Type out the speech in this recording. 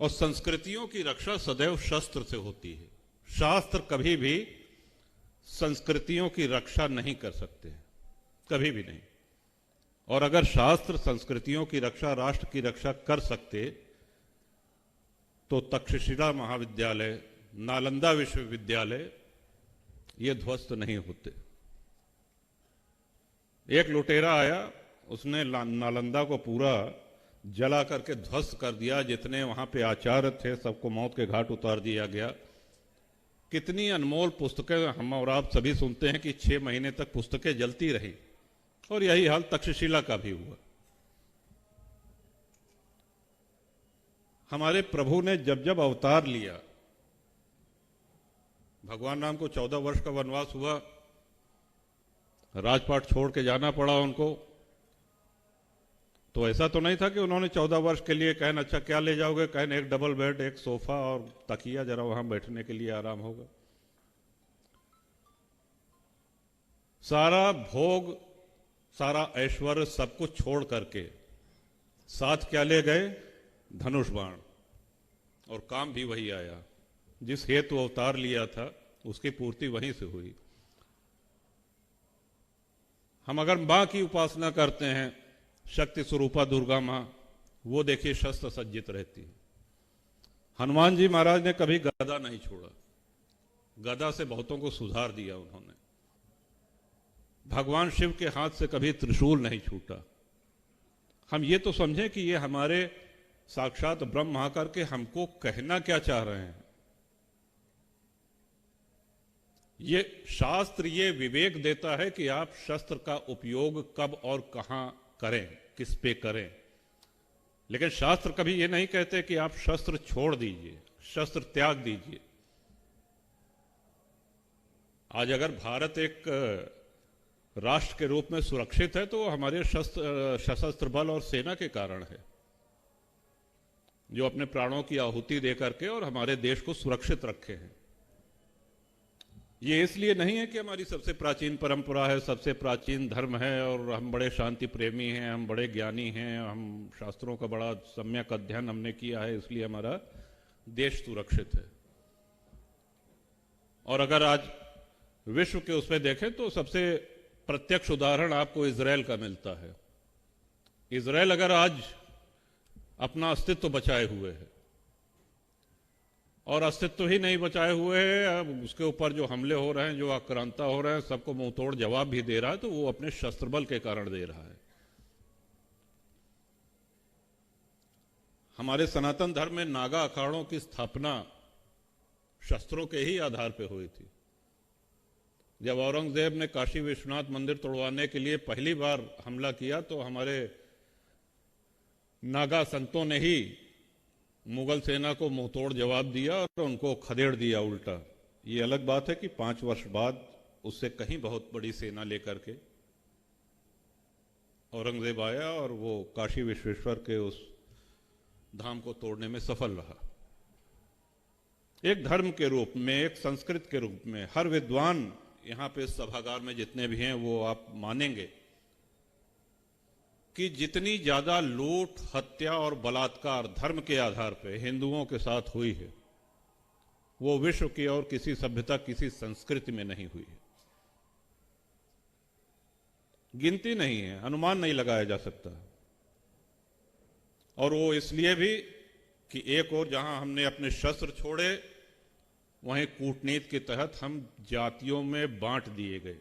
और संस्कृतियों की रक्षा सदैव शस्त्र से होती है। शास्त्र कभी भी संस्कृतियों की रक्षा नहीं कर सकते, कभी भी नहीं। और अगर शास्त्र संस्कृतियों की रक्षा, राष्ट्र की रक्षा कर सकते तो तक्षशिला महाविद्यालय, नालंदा विश्वविद्यालय ये ध्वस्त नहीं होते। एक लुटेरा आया, उसने नालंदा को पूरा जला करके ध्वस्त कर दिया। जितने वहां पे आचार्य थे सबको मौत के घाट उतार दिया गया। कितनी अनमोल पुस्तकें हम और आप सभी सुनते हैं कि 6 महीने तक पुस्तकें जलती रही, और यही हाल तक्षशिला का भी हुआ। हमारे प्रभु ने जब जब अवतार लिया, भगवान राम को 14 वर्ष का वनवास हुआ, राजपाट छोड़ के जाना पड़ा उनको। तो ऐसा तो नहीं था कि उन्होंने 14 वर्ष के लिए कहन अच्छा क्या ले जाओगे, कहन एक डबल बेड, एक सोफा और तकिया, जरा वहां बैठने के लिए आराम होगा। सारा भोग, सारा ऐश्वर्य सब कुछ छोड़ करके साथ क्या ले गए? धनुष बाण। और काम भी वही आया, जिस हेतु अवतार लिया था उसकी पूर्ति वहीं से हुई। हम अगर मां की उपासना करते हैं, शक्ति स्वरूपा दुर्गा मां, वो देखिए शस्त्र सज्जित रहती है। हनुमान जी महाराज ने कभी गदा नहीं छोड़ा, गदा से बहुतों को सुधार दिया उन्होंने। भगवान शिव के हाथ से कभी त्रिशूल नहीं छूटा। हम ये तो समझें कि ये हमारे साक्षात ब्रह्म आकर के हमको कहना क्या चाह रहे हैं। ये शास्त्र ये विवेक देता है कि आप शस्त्र का उपयोग कब और कहां करें, किस पे करें। लेकिन शास्त्र कभी ये नहीं कहते कि आप शस्त्र छोड़ दीजिए, शस्त्र त्याग दीजिए। आज अगर भारत एक राष्ट्र के रूप में सुरक्षित है तो हमारे सशस्त्र बल और सेना के कारण है, जो अपने प्राणों की आहुति दे करके और हमारे देश को सुरक्षित रखे हैं। ये इसलिए नहीं है कि हमारी सबसे प्राचीन परंपरा है, सबसे प्राचीन धर्म है और हम बड़े शांति प्रेमी हैं, हम बड़े ज्ञानी हैं, हम शास्त्रों का बड़ा सम्यक अध्ययन हमने किया है, इसलिए हमारा देश सुरक्षित है। और अगर आज विश्व के उसमें देखें तो सबसे प्रत्यक्ष उदाहरण आपको इजरायल का मिलता है। इजरायल अगर आज अपना अस्तित्व बचाए हुए है, और अस्तित्व ही नहीं बचाए हुए हैं, अब उसके ऊपर जो हमले हो रहे हैं, जो आक्रांता हो रहे हैं, सबको मुंह तोड़ जवाब भी दे रहा है, तो वो अपने शस्त्र बल के कारण दे रहा है। हमारे सनातन धर्म में नागा अखाड़ों की स्थापना शस्त्रों के ही आधार पर हुई थी। जब औरंगजेब ने काशी विश्वनाथ मंदिर तोड़वाने के लिए पहली बार हमला किया तो हमारे नागा संतों ने ही मुगल सेना को मुंहतोड़ जवाब दिया और उनको खदेड़ दिया उल्टा। ये अलग बात है कि 5 वर्ष बाद उससे कहीं बहुत बड़ी सेना लेकर के औरंगजेब आया और वो काशी विश्वेश्वर के उस धाम को तोड़ने में सफल रहा। एक धर्म के रूप में, एक संस्कृत के रूप में, हर विद्वान यहां पे सभागार में जितने भी हैं वो आप मानेंगे कि जितनी ज्यादा लूट, हत्या और बलात्कार धर्म के आधार पर हिंदुओं के साथ हुई है, वो विश्व की और किसी सभ्यता, किसी संस्कृति में नहीं हुई है। गिनती नहीं है, अनुमान नहीं लगाया जा सकता। और वो इसलिए भी कि एक और जहां हमने अपने शस्त्र छोड़े, वहीं कूटनीति के तहत हम जातियों में बांट दिए गए।